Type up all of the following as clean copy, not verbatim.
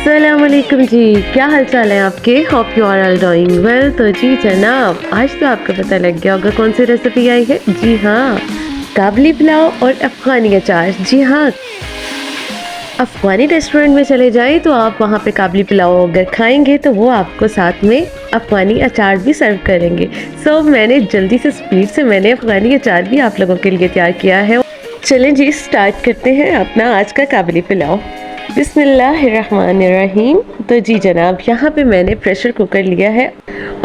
अस्सलामुअलैकुम जी, क्या हाल चाल है आपके। Hope you are all doing well. तो जी जनाब, आज तो आपको पता लग गया होगा कौन सी रेसिपी आई है। जी हाँ, काबली पुलाव और अफ़गानी अचार। जी हाँ, अफ़गानी रेस्टोरेंट में चले जाएं तो आप वहाँ पे काबली पुलाव अगर खाएंगे तो वो आपको साथ में अफ़गानी अचार भी सर्व करेंगे। मैंने जल्दी से स्पीड से मैंने अफ़गानी अचार भी आप लोगों के लिए तैयार किया है। चलें जी, स्टार्ट करते हैं अपना आज का काबली पुलाव। बिस्मिल्लाहिर्रहमानिर्रहीम। तो जी जनाब, यहाँ पे मैंने प्रेशर कुकर लिया है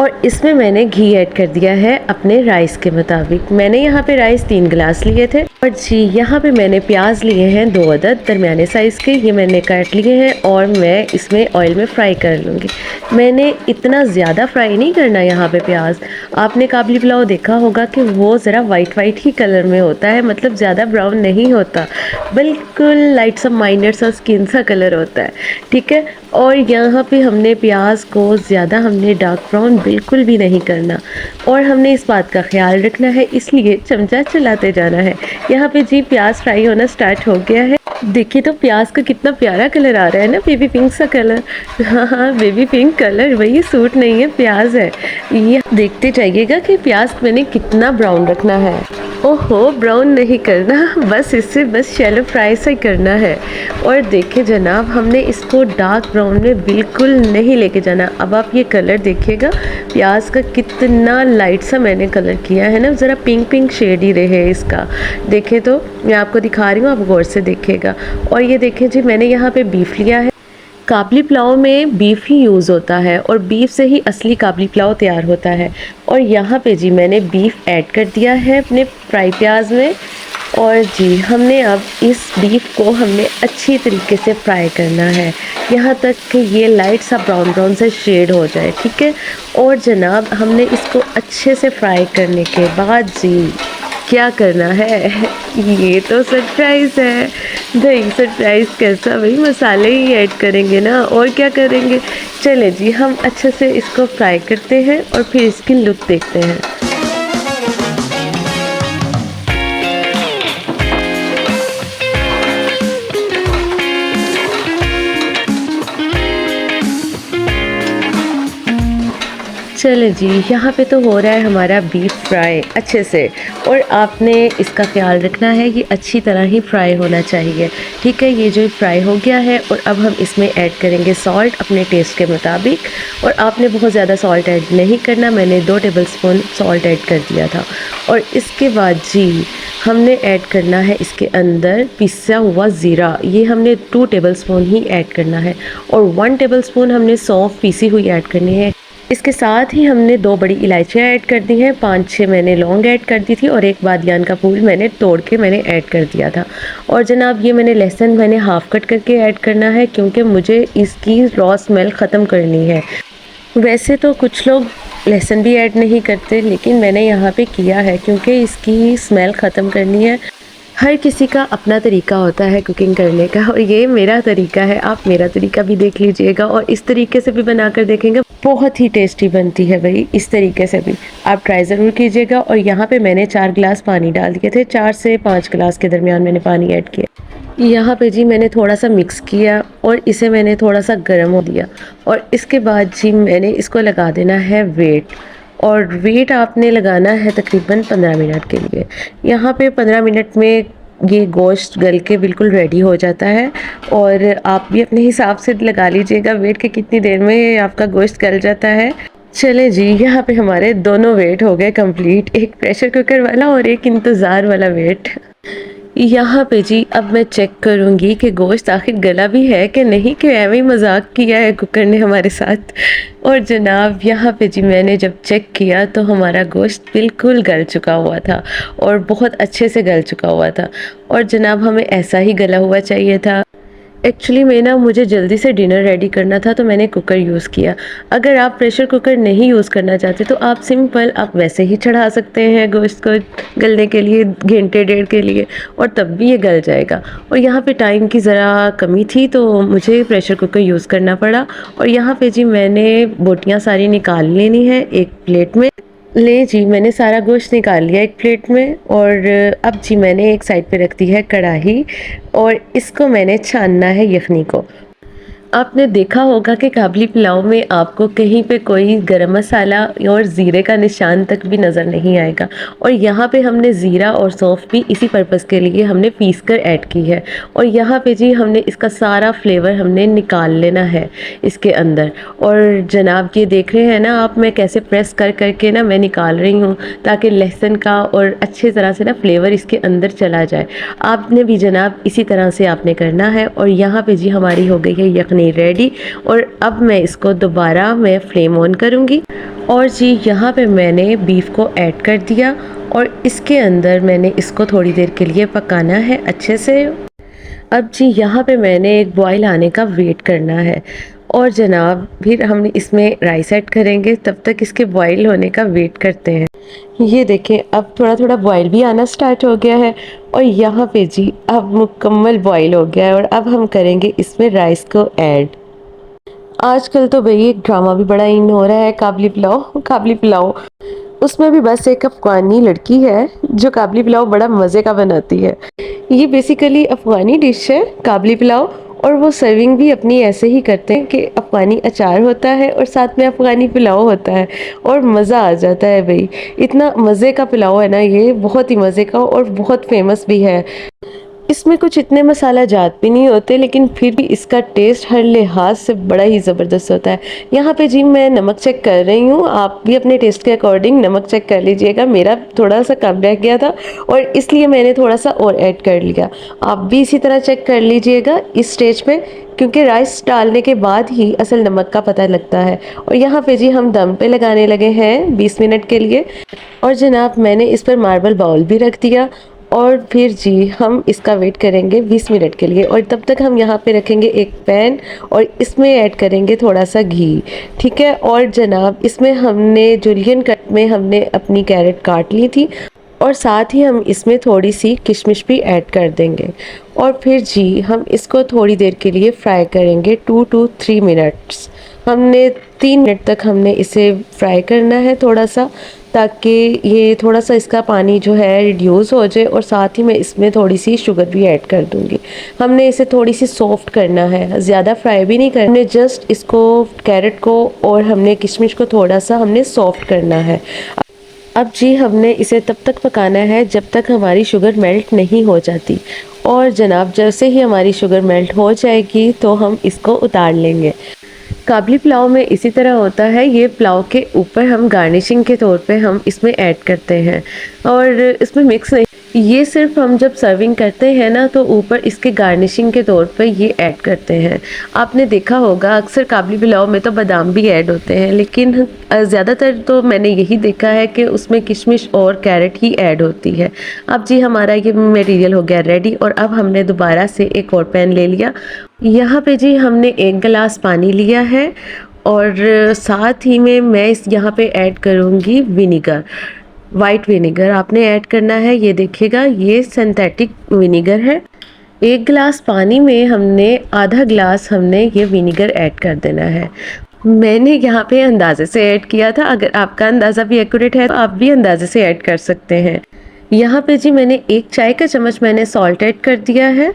और इसमें मैंने घी ऐड कर दिया है अपने राइस के मुताबिक। मैंने यहाँ पे राइस 3 गिलास लिए थे। और जी यहाँ पे मैंने प्याज लिए हैं 2 अदद दरमियाने साइज़ के, ये मैंने काट लिए हैं और मैं इसमें ऑयल में फ्राई कर लूँगी। मैंने इतना ज़्यादा फ्राई नहीं करना यहाँ पे प्याज। आपने काबली पुलाव देखा होगा कि वो ज़रा वाइट वाइट ही कलर में होता है, मतलब ज़्यादा ब्राउन नहीं होता, बिल्कुल लाइट सा माइनर सा स्किन सा कलर होता है। ठीक है, और यहाँ पे हमने प्याज को ज़्यादा हमने डार्क ब्राउन बिल्कुल भी नहीं करना और हमने इस बात का ख्याल रखना है, इसलिए चमचा चलाते जाना है। यहाँ पे जी प्याज फ्राई होना स्टार्ट हो गया है। देखिए तो प्याज का कितना प्यारा कलर आ रहा है ना, बेबी पिंक सा कलर। हाँ, बेबी पिंक कलर, वही सूट नहीं है, प्याज है ये। देखते जाइएगा कि प्याज मैंने कितना ब्राउन रखना है। ओहो, ब्राउन नहीं करना, बस इससे बस शैलो फ्राई सा ही करना है। और देखिए जनाब, हमने इसको डार्क ब्राउन में बिल्कुल नहीं लेके जाना। अब आप ये कलर देखिएगा प्याज का, कितना लाइट सा मैंने कलर किया है ना, ज़रा पिंक पिंक शेड ही रहे इसका। देखें तो मैं आपको दिखा रही हूँ, आप गौर से देखिएगा। और ये देखें जी, मैंने यहाँ पे बीफ लिया है। काबली पुलाव में बीफ ही यूज़ होता है और बीफ से ही असली काबली पुलाव तैयार होता है। और यहाँ पे जी मैंने बीफ ऐड कर दिया है अपने फ्राई प्याज में। और जी हमने अब इस बीफ को हमने अच्छी तरीके से फ्राई करना है, यहाँ तक कि ये लाइट सा ब्राउन ब्राउन से शेड हो जाए। ठीक है, और जनाब हमने इसको अच्छे से फ्राई करने के बाद जी क्या करना है, ये तो सरप्राइज़ है। नहीं, सरप्राइज़ कैसा भाई, मसाले ही ऐड करेंगे ना, और क्या करेंगे। चले जी, हम अच्छे से इसको फ्राई करते हैं और फिर इसकी लुक देखते हैं। चले जी, यहाँ पे तो हो रहा है हमारा बीफ फ्राई अच्छे से, और आपने इसका ख्याल रखना है कि अच्छी तरह ही फ्राई होना चाहिए। ठीक है, ये जो फ्राई हो गया है और अब हम इसमें ऐड करेंगे सॉल्ट अपने टेस्ट के मुताबिक। और आपने बहुत ज़्यादा सॉल्ट ऐड नहीं करना, मैंने 2 टेबलस्पून सॉल्ट ऐड कर दिया था। और इसके बाद जी हमने ऐड करना है इसके अंदर पिसा हुआ ज़ीरा, ये हमने 2 टेबलस्पून ही ऐड करना है। और 1 टेबलस्पून हमने सौंफ पीसी हुई ऐड करनी है। इसके साथ ही हमने 2 बड़ी इलायचियाँ ऐड कर दी हैं, 5-6 मैंने लौंग ऐड कर दी थी और 1 बादियान का फूल मैंने तोड़ के मैंने ऐड कर दिया था। और जनाब ये मैंने लहसुन मैंने हाफ़ कट करके ऐड करना है, क्योंकि मुझे इसकी रॉ स्मेल ख़त्म करनी है। वैसे तो कुछ लोग लहसुन भी ऐड नहीं करते, लेकिन मैंने यहाँ पे किया है क्योंकि इसकी स्मेल ख़त्म करनी है। हर किसी का अपना तरीका होता है कुकिंग करने का, और ये मेरा तरीका है। आप मेरा तरीका भी देख लीजिएगा और इस तरीके से भी बनाकर देखेंगे, बहुत ही टेस्टी बनती है भाई। इस तरीके से भी आप ट्राई ज़रूर कीजिएगा। और यहाँ पे मैंने 4 गिलास पानी डाल दिए थे, 4 से 5 गिलास के दरमियान मैंने पानी ऐड किया। यहाँ पे जी मैंने थोड़ा सा मिक्स किया और इसे मैंने थोड़ा सा गर्म हो दिया। और इसके बाद जी मैंने इसको लगा देना है वेट, और वेट आपने लगाना है तकरीबन 15 मिनट के लिए। यहाँ पे 15 मिनट में ये गोश्त गल के बिल्कुल रेडी हो जाता है। और आप भी अपने हिसाब से लगा लीजिएगा वेट के कितनी देर में आपका गोश्त गल जाता है। चले जी, यहाँ पे हमारे दोनों वेट हो गए कंप्लीट, एक प्रेशर कुकर वाला और एक इंतज़ार वाला वेट। यहाँ पे जी अब मैं चेक करूँगी कि गोश्त आखिर गला भी है कि नहीं, कि एवं ही मजाक किया है कुकर ने हमारे साथ। और जनाब यहाँ पे जी मैंने जब चेक किया तो हमारा गोश्त बिल्कुल गल चुका हुआ था और बहुत अच्छे से गल चुका हुआ था। और जनाब हमें ऐसा ही गला हुआ चाहिए था। एक्चुअली मैं ना, मुझे जल्दी से डिनर रेडी करना था तो मैंने कुकर यूज़ किया। अगर आप प्रेशर कुकर नहीं यूज़ करना चाहते तो आप सिंपल आप वैसे ही चढ़ा सकते हैं गोश्त को गलने के लिए, घंटे डेढ़ के लिए, और तब भी ये गल जाएगा। और यहाँ पे टाइम की ज़रा कमी थी तो मुझे प्रेशर कुकर यूज़ करना पड़ा। और यहाँ पे जी मैंने बोटियाँ सारी निकाल लेनी है एक प्लेट में। ले जी मैंने सारा गोश्त निकाल लिया एक प्लेट में। और अब जी मैंने एक साइड पे रख दी है कढ़ाई, और इसको मैंने छानना है यखनी को। आपने देखा होगा कि काबली पुलाव में आपको कहीं पे कोई गरम मसाला और ज़ीरे का निशान तक भी नज़र नहीं आएगा, और यहाँ पे हमने ज़ीरा और सौंफ भी इसी पर्पज़ के लिए हमने पीस कर ऐड की है। और यहाँ पे जी हमने इसका सारा फ्लेवर हमने निकाल लेना है इसके अंदर। और जनाब ये देख रहे हैं ना आप, मैं कैसे प्रेस कर करके ना मैं निकाल रही हूँ ताकि लहसुन का और अच्छे तरह से ना फ्लेवर इसके अंदर चला जाए। आपने भी जनाब इसी तरह से आपने करना है। और यहाँ पे जी हमारी हो गई है यखनी रेडी, और अब मैं इसको दोबारा मैं फ्लेम ऑन करूँगी। और जी यहाँ पे मैंने बीफ को ऐड कर दिया, और इसके अंदर मैंने इसको थोड़ी देर के लिए पकाना है अच्छे से। अब जी यहाँ पे मैंने एक बॉयल आने का वेट करना है, और जनाब फिर हम इसमें राइस ऐड करेंगे, तब तक इसके बॉयल होने का वेट करते हैं। ये देखें अब थोड़ा थोड़ा बॉयल भी आना स्टार्ट हो गया है, और यहाँ पे जी अब मुकम्मल बॉयल हो गया है, और अब हम करेंगे इसमें राइस को ऐड। आजकल तो भाई एक ड्रामा भी बड़ा इन हो रहा है, काबली पुलाव काबली पुलाव। उसमें भी बस एक अफ़गानी लड़की है जो काबली पुलाव बड़ा मज़े का बनाती है। ये बेसिकली अफ़गानी डिश है काबली पुलाव, और वो सर्विंग भी अपनी ऐसे ही करते हैं कि अफ़गानी अचार होता है और साथ में अफ़गानी पुलाव होता है, और मज़ा आ जाता है भाई। इतना मज़े का पुलाव है ना ये, बहुत ही मज़े का, और बहुत फेमस भी है। इसमें कुछ इतने मसाला जात भी नहीं होते, लेकिन फिर भी इसका टेस्ट हर लिहाज से बड़ा ही ज़बरदस्त होता है। यहाँ पे जी मैं नमक चेक कर रही हूँ, आप भी अपने टेस्ट के अकॉर्डिंग नमक चेक कर लीजिएगा। मेरा थोड़ा सा कम रह गया था और इसलिए मैंने थोड़ा सा और ऐड कर लिया। आप भी इसी तरह चेक कर लीजिएगा इस स्टेज पे, क्योंकि राइस डालने के बाद ही असल नमक का पता लगता है। और यहाँ पे जी हम दम पे लगाने लगे हैं 20 मिनट के लिए। और जनाब मैंने इस पर मार्बल बाउल भी रख दिया, और फिर जी हम इसका वेट करेंगे 20 मिनट के लिए। और तब तक हम यहाँ पे रखेंगे एक पैन, और इसमें ऐड करेंगे थोड़ा सा घी, ठीक है। और जनाब इसमें हमने जूलियन कट में हमने अपनी कैरेट काट ली थी, और साथ ही हम इसमें थोड़ी सी किशमिश भी ऐड कर देंगे। और फिर जी हम इसको थोड़ी देर के लिए फ्राई करेंगे 2 to 3 मिनट्स। हमने 3 मिनट तक हमने इसे फ्राई करना है थोड़ा सा, ताकि ये थोड़ा सा इसका पानी जो है रिड्यूस हो जाए। और साथ ही मैं इसमें थोड़ी सी शुगर भी ऐड कर दूंगी। हमने इसे थोड़ी सी सॉफ्ट करना है, ज़्यादा फ्राई भी नहीं करना, हमने जस्ट इसको कैरेट को और हमने किशमिश को थोड़ा सा हमने सॉफ्ट करना है। अब जी हमने इसे तब तक पकाना है जब तक हमारी शुगर मेल्ट नहीं हो जाती। और जनाब जैसे ही हमारी शुगर मेल्ट हो जाएगी तो हम इसको उतार लेंगे। काबली पुलाव में इसी तरह होता है, ये पुलाव के ऊपर हम गार्निशिंग के तौर पे हम इसमें ऐड करते हैं, और इसमें मिक्स नहीं, ये सिर्फ हम जब सर्विंग करते हैं ना तो ऊपर इसके गार्निशिंग के तौर पे ये ऐड करते हैं। आपने देखा होगा अक्सर काबली पुलाव में तो बादाम भी ऐड होते हैं, लेकिन ज़्यादातर तो मैंने यही देखा है कि उसमें किशमिश और कैरेट ही ऐड होती है। अब जी हमारा ये मटेरियल हो गया रेडी, और अब हमने दोबारा से एक और पैन ले लिया। यहाँ पे जी हमने 1 गिलास पानी लिया है, और साथ ही में मैं इस यहाँ पे ऐड करूँगी विनीगर, वाइट विनेगर आपने ऐड करना है। ये देखिएगा ये सिंथेटिक विनेगर है। 1 गिलास पानी में हमने आधा गिलास हमने ये विनेगर ऐड कर देना है। मैंने यहाँ पे अंदाजे से ऐड किया था, अगर आपका अंदाज़ा भी एक्यूरेट है तो आप भी अंदाजे से ऐड कर सकते हैं। यहाँ पे जी मैंने 1 चाय का चम्मच मैंने सॉल्ट ऐड कर दिया है,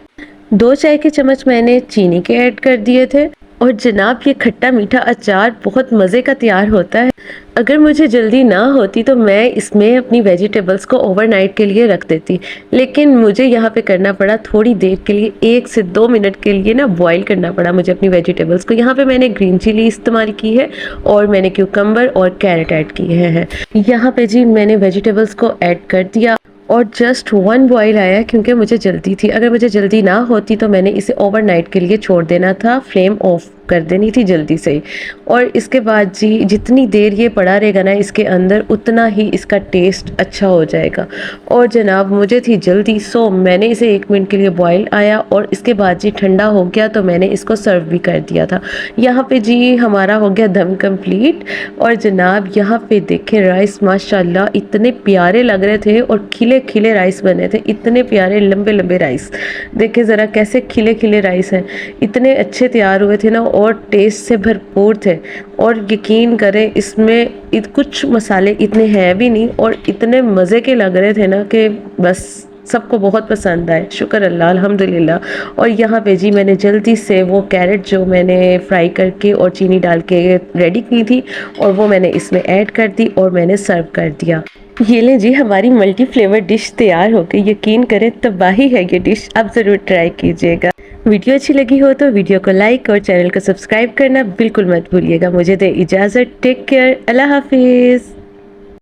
2 चाय के चम्मच मैंने चीनी के ऐड कर दिए थे। और जनाब ये खट्टा मीठा अचार बहुत मज़े का तैयार होता है। अगर मुझे जल्दी ना होती तो मैं इसमें अपनी वेजिटेबल्स को ओवरनाइट के लिए रख देती, लेकिन मुझे यहाँ पे करना पड़ा थोड़ी देर के लिए, 1 से 2 मिनट के लिए ना बॉईल करना पड़ा मुझे अपनी वेजिटेबल्स को। यहाँ पे मैंने ग्रीन चिली इस्तेमाल की है, और मैंने क्यूकम्बर और कैरेट ऐड किए हैं। यहाँ पे जी मैंने वेजिटेबल्स को ऐड कर दिया, और जस्ट 1 बॉईल आया क्योंकि मुझे जल्दी थी। अगर मुझे जल्दी ना होती तो मैंने इसे ओवरनाइट के लिए छोड़ देना था, फ्लेम ऑफ कर देनी थी जल्दी से ही। और इसके बाद जी जितनी देर ये पड़ा रहेगा ना इसके अंदर, उतना ही इसका टेस्ट अच्छा हो जाएगा। और जनाब मुझे थी जल्दी, सो मैंने इसे 1 मिनट के लिए बॉईल आया, और इसके बाद जी ठंडा हो गया तो मैंने इसको सर्व भी कर दिया था। यहाँ पे जी हमारा हो गया दम कंप्लीट। और जनाब यहाँ पे देखें राइस माशाल्लाह इतने प्यारे लग रहे थे, और खिले खिले राइस बने थे, इतने प्यारे लंबे लंबे राइस। देखे ज़रा कैसे खिले खिले राइस हैं, इतने अच्छे तैयार हुए थे ना, और टेस्ट से भरपूर थे। और यकीन करें इसमें कुछ मसाले इतने हैं भी नहीं, और इतने मज़े के लग रहे थे ना कि बस सबको बहुत पसंद आए, शुक्र अल्लाह अल्हम्दुलिल्लाह। और यहाँ पे जी मैंने जल्दी से वो कैरेट जो मैंने फ्राई करके और चीनी डाल के रेडी की थी और वो मैंने इसमें ऐड कर दी और मैंने सर्व कर दिया। ये लें जी, हमारी मल्टी फ्लेवर डिश तैयार हो गई। यकीन करें तबाही है ये डिश, आप ज़रूर ट्राई कीजिएगा। वीडियो अच्छी लगी हो तो वीडियो को लाइक और चैनल को सब्सक्राइब करना बिल्कुल मत भूलिएगा। मुझे दे इजाज़त, टेक केयर, अल्लाह हाफिज़।